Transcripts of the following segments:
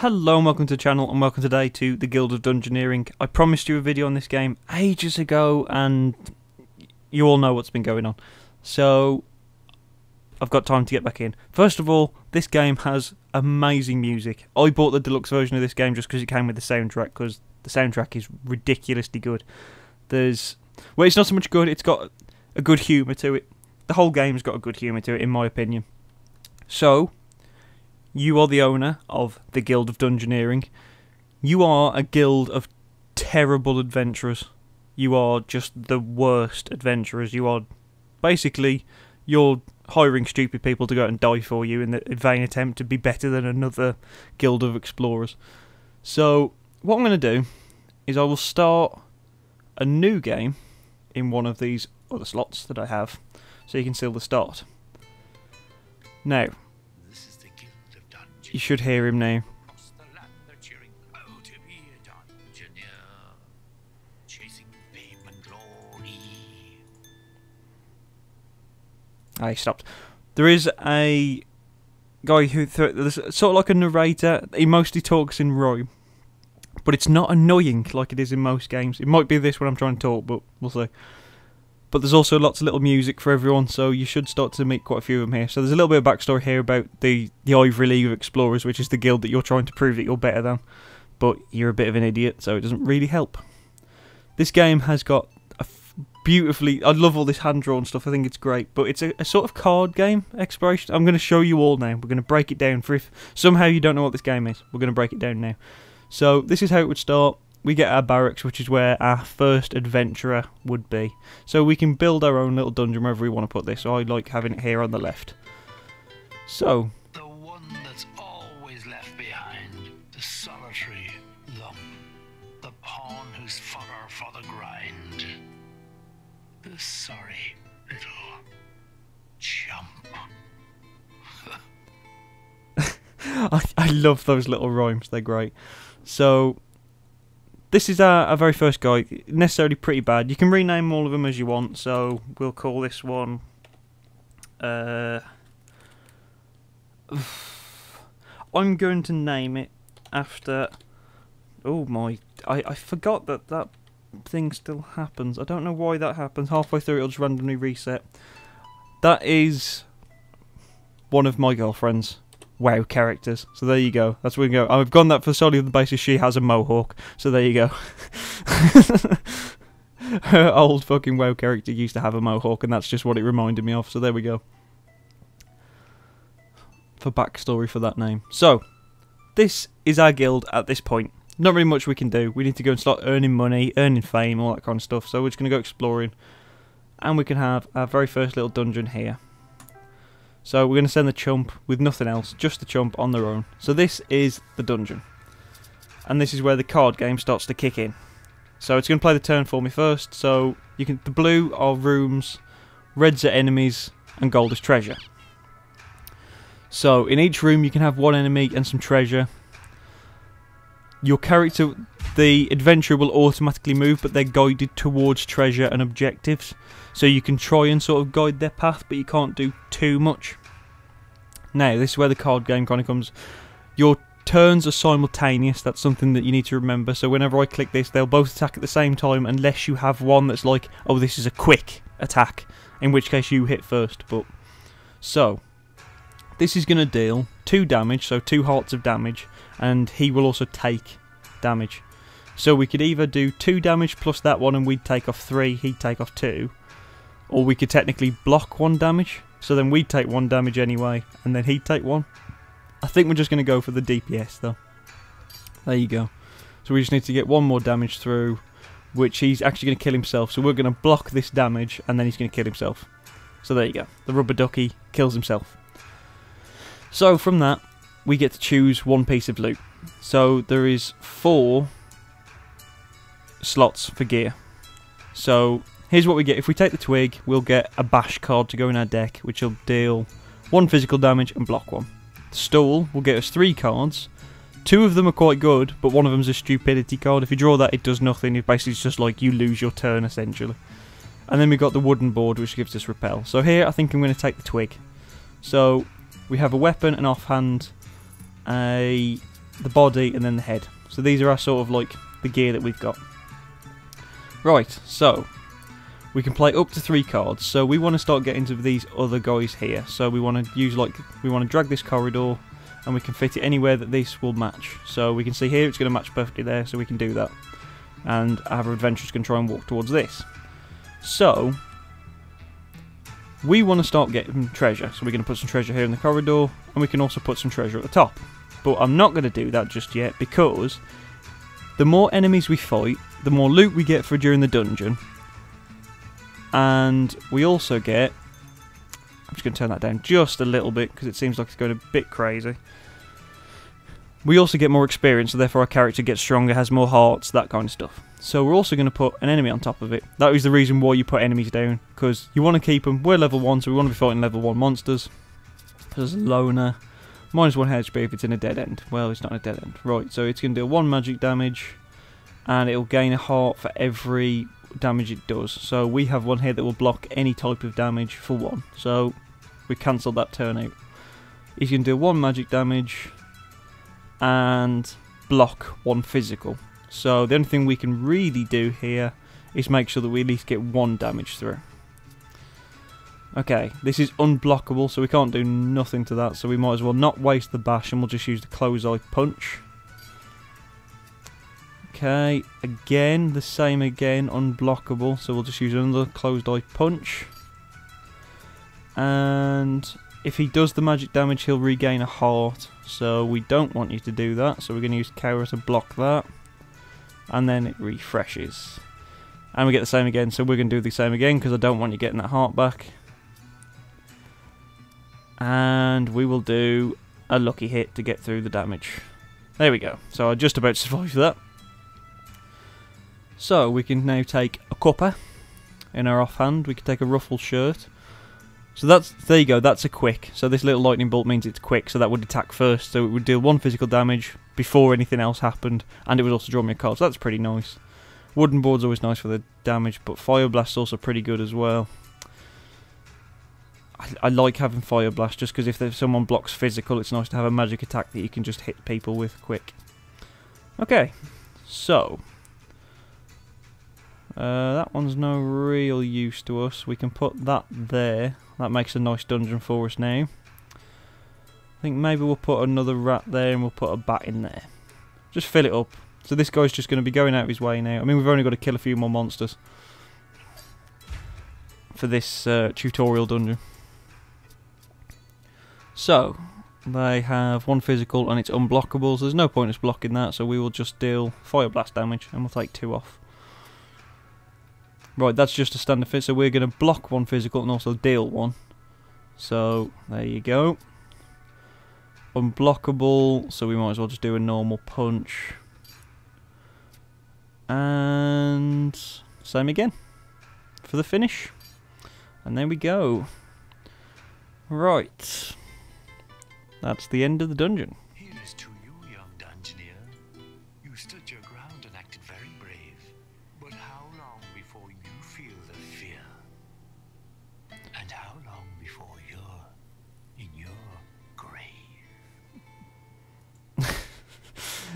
Hello and welcome to the channel, and welcome today to the Guild of Dungeoneering. I promised you a video on this game ages ago and you all know what's been going on. So I've got time to get back in. First of all, this game has amazing music. I bought the deluxe version of this game just because it came with the soundtrack, because the soundtrack is ridiculously good. It's not so much good, it's got a good humour to it. The whole game's got a good humour to it, in my opinion. So you are the owner of the Guild of Dungeoneering. You are a guild of terrible adventurers. You are just the worst adventurers. You're hiring stupid people to go out and die for you in the vain attempt to be better than another guild of explorers. So what I'm going to do is I will start a new game in one of these other slots that I have, so you can see the start. Now, you should hear him now. Ah, he stopped. There is a guy who there's sort of like a narrator. He mostly talks in rhyme, but it's not annoying like it is in most games. It might be this when I'm trying to talk, but we'll see. But there's also lots of little music for everyone, so you should start to meet quite a few of them here. So there's a little bit of backstory here about the Ivory League of Explorers, which is the guild that you're trying to prove that you're better than. But you're a bit of an idiot, so it doesn't really help. This game has got a beautifully... I love all this hand-drawn stuff, I think it's great. But it's a sort of card game exploration. I'm going to show you all now. We're going to break it down for if somehow you don't know what this game is. We're going to break it down now. So this is how it would start. We get our barracks, which is where our first adventurer would be. So we can build our own little dungeon wherever we want to put this. So I like having it here on the left. So the one that's always left behind, the solitary lump, the pawn who's fodder for the grind, the sorry little chump. I love those little rhymes, they're great. So this is our very first guy, necessarily pretty bad. You can rename all of them as you want, so we'll call this one... I'm going to name it after... Oh my... I forgot that thing still happens. I don't know why that happens. Halfway through it'll just randomly reset. That is one of my girlfriend's WoW characters. So there you go. That's where we go. I've gone that for solely on the basis she has a mohawk. So there you go. Her old fucking WoW character used to have a mohawk, and that's just what it reminded me of. So there we go. For backstory for that name. So this is our guild at this point. Not really much we can do. We need to go and start earning money, earning fame, all that kind of stuff. So we're just going to go exploring, and we can have our very first little dungeon here. So we're going to send the Chump with nothing else, just the Chump on their own. So this is the dungeon. And this is where the card game starts to kick in. So it's going to play the turn for me first. So you can, the blue are rooms, reds are enemies, and gold is treasure. So in each room you can have one enemy and some treasure. Your character, the adventurer, will automatically move, but they're guided towards treasure and objectives. So you can try and sort of guide their path, but you can't do too much. Now, this is where the card game kind of comes. Your turns are simultaneous. That's something that you need to remember. So whenever I click this, they'll both attack at the same time, unless you have one that's like, oh, this is a quick attack, in which case you hit first. But so this is going to deal 2 damage, so 2 hearts of damage, and he will also take damage. So we could either do 2 damage plus that one and we'd take off 3, he'd take off 2. Or we could technically block 1 damage, so then we'd take 1 damage anyway, and then he'd take 1. I think we're just going to go for the DPS though. There you go. So we just need to get 1 more damage through, which he's actually going to kill himself. So we're going to block this damage, and then he's going to kill himself. So there you go. The rubber ducky kills himself. So from that, we get to choose 1 piece of loot. So there is 4 slots for gear. So here's what we get. If we take the twig, we'll get a bash card to go in our deck, which will deal 1 physical damage and block 1. The stool will get us 3 cards. 2 of them are quite good, but one of them is a stupidity card. If you draw that, it does nothing. It basically is just like you lose your turn, essentially. And then we've got the wooden board, which gives us repel. So here, I think I'm going to take the twig. So we have a weapon, an offhand, a the body, and then the head. So these are our sort of like the gear that we've got. Right, so we can play up to 3 cards. So we want to start getting to these other guys here. So we want to use we want to drag this corridor, and we can fit it anywhere that this will match. So we can see here it's going to match perfectly there, so we can do that. And our adventurers can try and walk towards this. So we want to start getting treasure. So we're going to put some treasure here in the corridor, and we can also put some treasure at the top. But I'm not going to do that just yet, because the more enemies we fight, the more loot we get for during the dungeon. And we also get... I'm just going to turn that down just a little bit, because it seems like it's going a bit crazy. We also get more experience, so therefore our character gets stronger, has more hearts, that kind of stuff. So we're also going to put an enemy on top of it. That is the reason why you put enemies down, because you want to keep them. We're level 1, so we want to be fighting level 1 monsters. There's a loner. -1 HP if it's in a dead end. Well, it's not a dead end. Right, so it's going to do 1 magic damage, and it'll gain a heart for every damage it does. So we have one here that will block any type of damage for 1. So we cancel that turn out. He's going to do 1 magic damage and block 1 physical. So the only thing we can really do here is make sure that we at least get 1 damage through. Okay, this is unblockable, so we can't do nothing to that, so we might as well not waste the bash, and we'll just use the close-eye punch. Okay, again, the same again, unblockable, so we'll just use another closed-eye punch. And if he does the magic damage, he'll regain a heart, so we don't want you to do that, so we're going to use Kara to block that. And then it refreshes. And we get the same again, so we're going to do the same again, because I don't want you getting that heart back. And we will do a lucky hit to get through the damage. There we go. So I just about survived that. So we can now take a cuppa in our offhand. We can take a ruffle shirt. So that's, there you go, that's a quick. So this little lightning bolt means it's quick, so that would attack first. So it would deal 1 physical damage before anything else happened, and it would also draw me a card. So that's pretty nice. Wooden board's always nice for the damage, but Fire Blast's also pretty good as well. I like having Fire Blast just because if someone blocks physical, it's nice to have a magic attack that you can just hit people with quick. Okay, so that one's no real use to us. We can put that there. That makes a nice dungeon for us now. I think maybe we'll put another rat there and we'll put a bat in there. Just fill it up. So this guy's just going to be going out of his way now. I mean, we've only got to kill a few more monsters for this tutorial dungeon. So, they have 1 physical and it's unblockable, so there's no point in us blocking that, so we will just deal Fire Blast damage and we'll take 2 off. Right, that's just a standard fit, so we're going to block 1 physical and also deal 1. So, there you go. Unblockable, so we might as well just do a normal punch. And same again for the finish. And there we go. Right. That's the end of the dungeon. Here is to you, young dungeoneer. You stood your ground and acted very brave. But how long before you feel the fear? And how long before you're in your grave?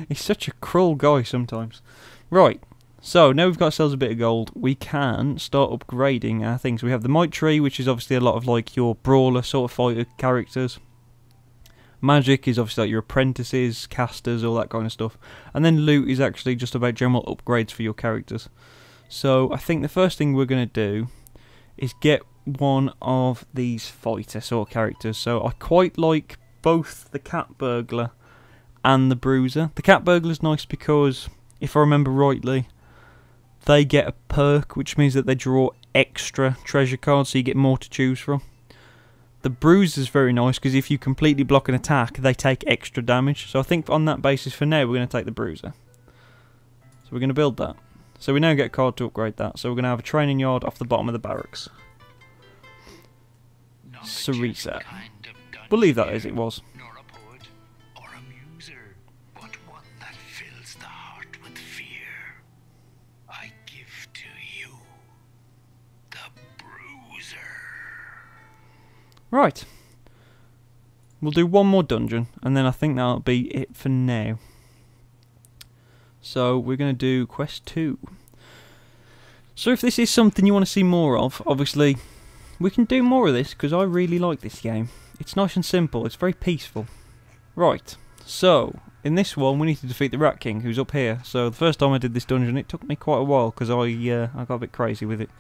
He's such a cruel guy sometimes. Right, so now we've got ourselves a bit of gold, we can start upgrading our things. We have the Might Tree, which is obviously a lot of like your brawler sort of fighter characters. Magic is obviously like your apprentices, casters, all that kind of stuff. And then loot is actually just about general upgrades for your characters. So I think the first thing we're going to do is get one of these fighter sort of characters. So I quite like both the Cat Burglar and the Bruiser. The Cat Burglar is nice because, if I remember rightly, they get a perk, which means that they draw extra treasure cards, so you get more to choose from. The Bruiser is very nice because if you completely block an attack, they take extra damage. So I think on that basis for now, we're going to take the Bruiser. So we're going to build that. So we now get a card to upgrade that. So we're going to have a training yard off the bottom of the barracks. Sarisa. We'll leave that as it was. Right. We'll do one more dungeon, and then I think that'll be it for now. So we're going to do quest 2. So if this is something you want to see more of, obviously we can do more of this because I really like this game. It's nice and simple, it's very peaceful. Right, so in this one we need to defeat the Rat King who's up here. So the first time I did this dungeon it took me quite a while because I got a bit crazy with it.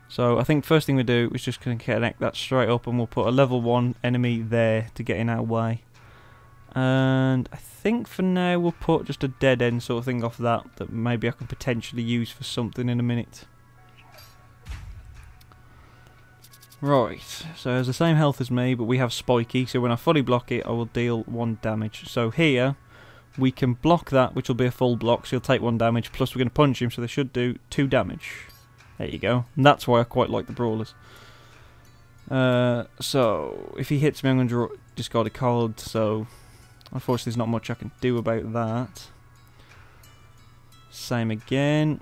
So I think first thing we do is just connect that straight up and we'll put a level 1 enemy there to get in our way. And I think for now we'll put just a dead end sort of thing off that maybe I can potentially use for something in a minute. Right, so it has the same health as me, but we have spiky, so when I fully block it I will deal 1 damage. So here we can block that, which will be a full block, so he'll take 1 damage, plus we're going to punch him, so they should do 2 damage. There you go, and that's why I quite like the brawlers. So if he hits me I'm going to discard a card, so unfortunately there's not much I can do about that. Same again.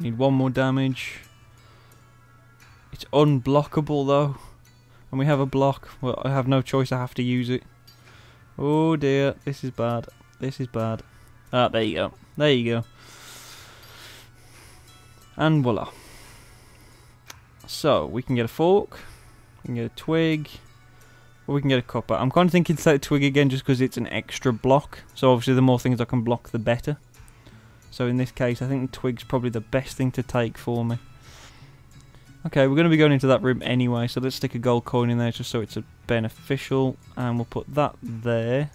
Need 1 more damage. It's unblockable though. And we have a block. Well, I have no choice, I have to use it. Oh dear, this is bad. This is bad. Ah, there you go. There you go. And voila. So, we can get a fork. We can get a twig. Or we can get a cuppa. I'm kind of thinking to take a twig again just because it's an extra block. So obviously the more things I can block the better. So in this case I think the twig's probably the best thing to take for me. Okay, we're going to be going into that room anyway, so let's stick a gold coin in there just so it's a beneficial. And we'll put that there.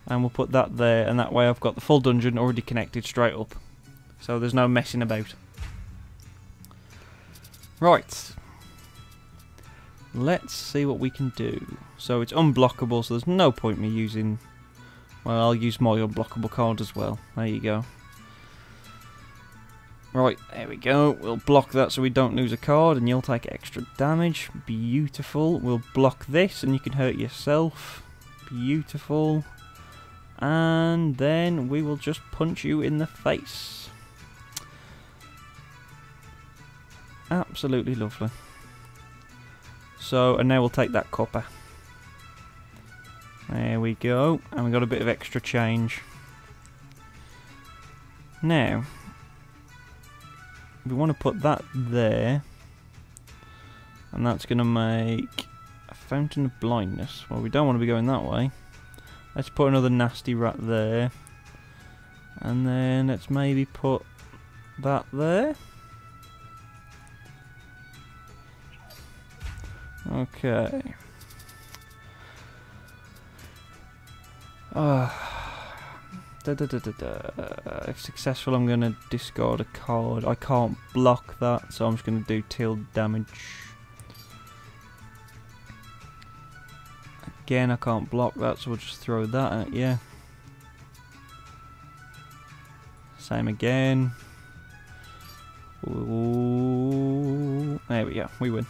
And we'll put that there, and that way I've got the full dungeon already connected straight up. So there's no messing about. Right. Let's see what we can do. So it's unblockable, so there's no point me using... Well, I'll use my unblockable card as well. There you go. Right, there we go. We'll block that so we don't lose a card and you'll take extra damage. Beautiful. We'll block this and you can hurt yourself. Beautiful. And then we will just punch you in the face. Absolutely lovely. So, and now we'll take that copper. There we go. And we got a bit of extra change. Now... we want to put that there, and that's going to make a fountain of blindness. Well, we don't want to be going that way. Let's put another nasty rat there, and then let's maybe put that there. Okay. If successful I'm going to discard a card. I can't block that, so I'm just going to do tilde damage. Again, I can't block that, so we'll just throw that at you. Same again. Ooh, there we go, we win.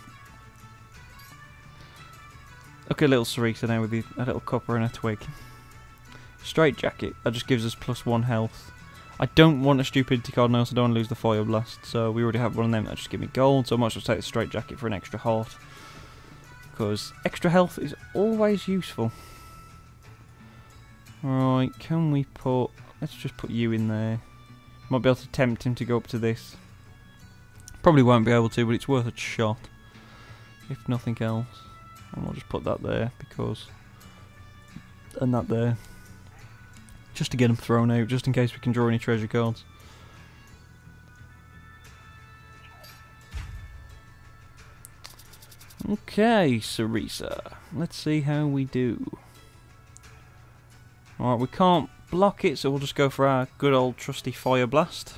Look at little Sarita now with a little copper and a twig. Straight jacket, that just gives us +1 health. I don't want a stupidity card and I also don't want to lose the fire blast, so we already have one of them that just give me gold, so I might as well take the straight jacket for an extra heart. Because extra health is always useful. Right, can we put... let's just put you in there. Might be able to tempt him to go up to this. Probably won't be able to, but it's worth a shot. If nothing else. And we'll just put that there, because... and that there. Just to get them thrown out, just in case we can draw any treasure cards. Okay, Sarisa. Let's see how we do. Alright, we can't block it, so we'll just go for our good old trusty Fire Blast.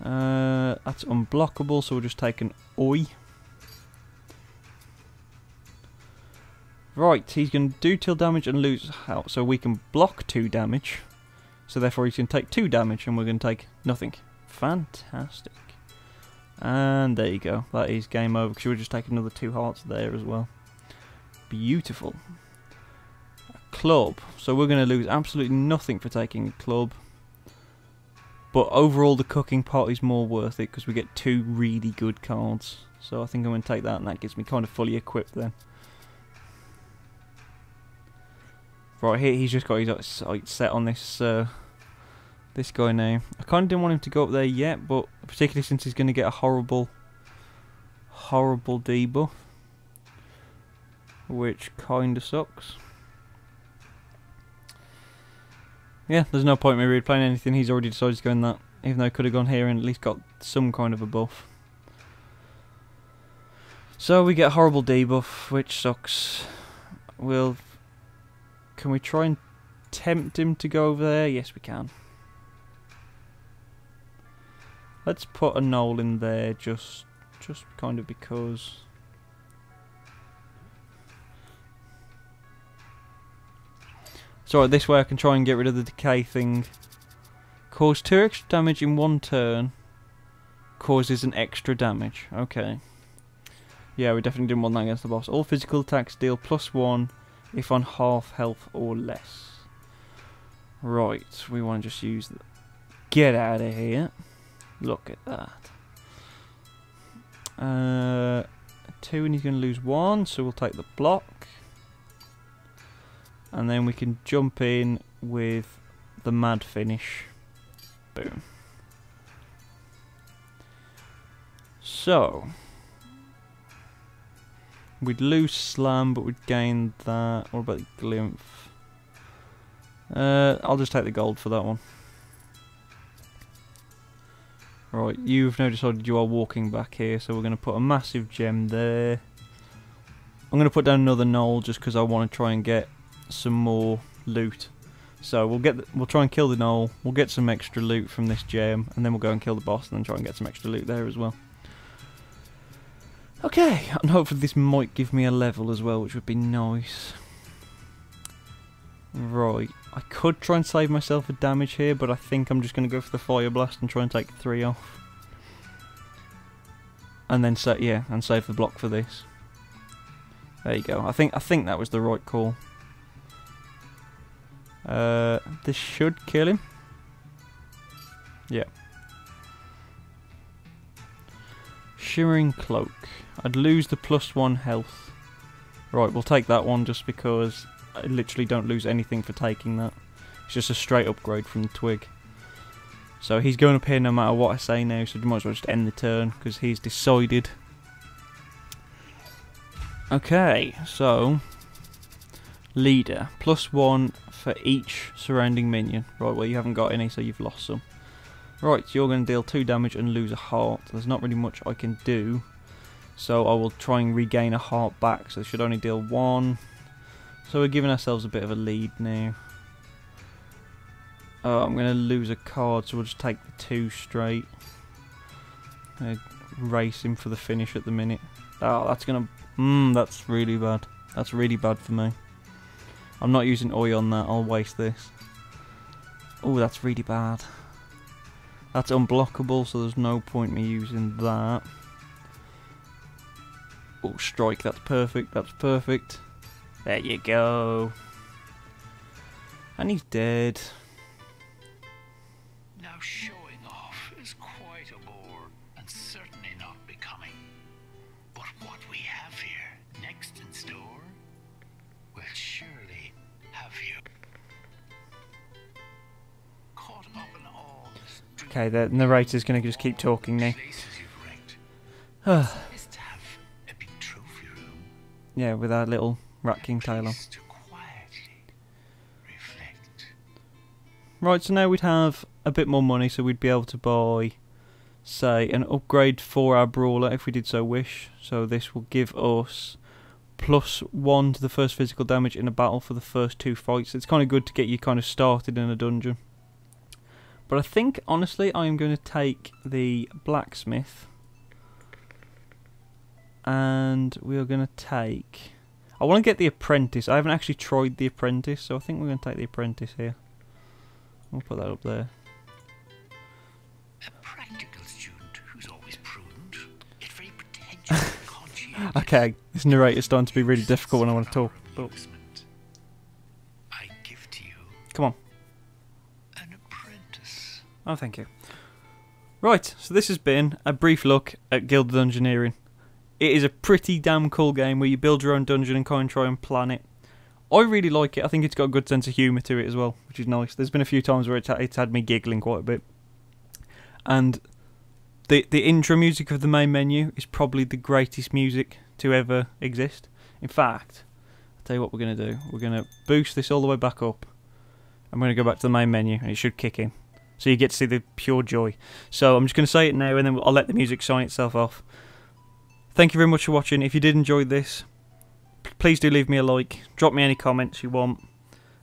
That's unblockable, so we'll just take an Oi. Right, he's going to do tilde damage and lose health, so we can block 2 damage. So therefore he's going to take 2 damage and we're going to take nothing. Fantastic. And there you go, that is game over, because we'll just take another 2 hearts there as well. Beautiful. A club, so we're going to lose absolutely nothing for taking a club. But overall the cooking pot is more worth it, because we get 2 really good cards. So I think I'm going to take that, and that gets me kind of fully equipped then. Right, he's just got his sights set on this this guy now. I kind of didn't want him to go up there yet, but particularly since he's going to get a horrible debuff, which kind of sucks. Yeah, there's no point in me really playing anything. He's already decided to go in that, even though I could have gone here and at least got some kind of a buff. So we get a horrible debuff, which sucks. Can we try and tempt him to go over there? Yes, we can. Let's put a knoll in there, just kind of because. So this way I can try and get rid of the decay thing. Cause 2 extra damage in 1 turn. Causes an extra damage. Okay. Yeah, we definitely didn't want that against the boss. All physical attacks deal +1 if on half health or less. Right, we want to just use the... Get out of here. Look at that. 2 and he's going to lose 1, so we'll take the block. And then we can jump in with the mad finish. Boom. So... we'd lose slam, but we'd gain that. What about the glymph? I'll just take the gold for that one. Right, you've now decided you are walking back here, so we're going to put a massive gem there. I'm going to put down another knoll just because I want to try and get some more loot. So we'll try and kill the knoll. We'll get some extra loot from this gem, and then we'll go and kill the boss, and then try and get some extra loot there as well. Okay, and hopefully this might give me a level as well, which would be nice. Right, I could try and save myself a damage here, but I think I'm just going to go for the fire blast and try and take 3 off. And then and save the block for this. There you go. I think that was the right call. This should kill him. Yeah. Shimmering Cloak. I'd lose the +1 health. Right, we'll take that one just because I literally don't lose anything for taking that. It's just a straight upgrade from the twig. So he's going up here no matter what I say now, so you might as well just end the turn because he's decided. Okay, so leader, +1 for each surrounding minion. Right, well you haven't got any, so you've lost some. Right, so you're going to deal 2 damage and lose a heart. There's not really much I can do. So I will try and regain a heart back. So it should only deal 1. So we're giving ourselves a bit of a lead now. Oh, I'm going to lose a card, so we'll just take the 2 straight. Race him for the finish at the minute. Oh, that's going to... that's really bad. That's really bad for me. I'm not using Oi on that. I'll waste this. Oh, that's really bad. That's unblockable, so there's no point me using that. Oh, strike, that's perfect, that's perfect. There you go. And he's dead. Now showing off is quite a bore, and certainly not becoming. But what we have here, next in store, will surely have you caught up in all this. Okay, the narrator's going to just keep talking now. Yeah, with our little Rat King tail on. Right, so now we'd have a bit more money, so we'd be able to buy, say, an upgrade for our brawler if we did so wish. So this will give us +1 to the first physical damage in a battle for the first 2 fights. It's kind of good to get you kind of started in a dungeon. But I think, honestly, I am going to take the blacksmith. And we are going to take... I want to get the apprentice. I haven't actually tried the apprentice, so I think we're going to take the apprentice here. We'll put that up there. A practical student who's always prudent, yet very pretentious and conscientious. Okay, this narrator's starting to be really difficult when I want to talk. But... I give to you. Come on. An apprentice. Oh, thank you. Right, so this has been a brief look at Guild of Dungeoneering. It is a pretty damn cool game where you build your own dungeon and kind of try and plan it. I really like it. I think it's got a good sense of humour to it as well, which is nice. There's been a few times where it's had me giggling quite a bit. And the intro music of the main menu is probably the greatest music to ever exist. In fact, I'll tell you what we're going to do. We're going to boost this all the way back up. I'm going to go back to the main menu, and it should kick in. So you get to see the pure joy. So I'm just going to say it now, and then I'll let the music sign itself off. Thank you very much for watching. If you did enjoy this, please do leave me a like, drop me any comments you want,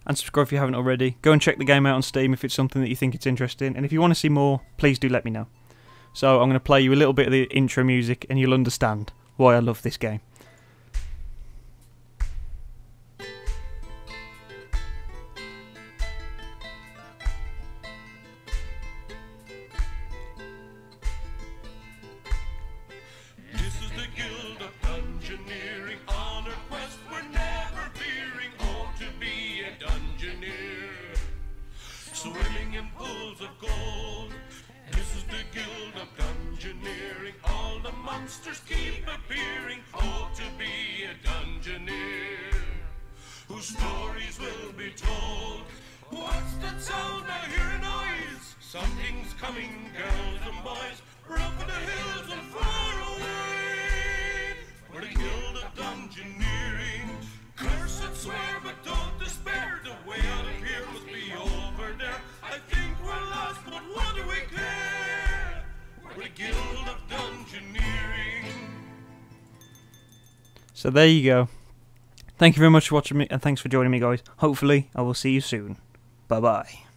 and subscribe if you haven't already. Go and check the game out on Steam if it's something that you think it's interesting, and if you want to see more, please do let me know. So I'm going to play you a little bit of the intro music, and you'll understand why I love this game. This is the Guild of Dungeoneering. On our quest, we're never fearing. Oh, to be a Dungeoneer, swimming in pools of gold. This is the Guild of Dungeoneering. All the monsters keep appearing. Oh, to be a Dungeoneer, whose stories will be told. What's that sound? I hear a noise. Something's coming, girls and boys. We're up in the hills and far away. We're the Guild of Dungeoneering. Curse and swear, but don't despair. The way out of here must be over there. I think we're lost, but what do we care? We're the Guild of Dungeoneering. So there you go. Thank you very much for watching me, and thanks for joining me, guys. Hopefully, I will see you soon. Bye-bye.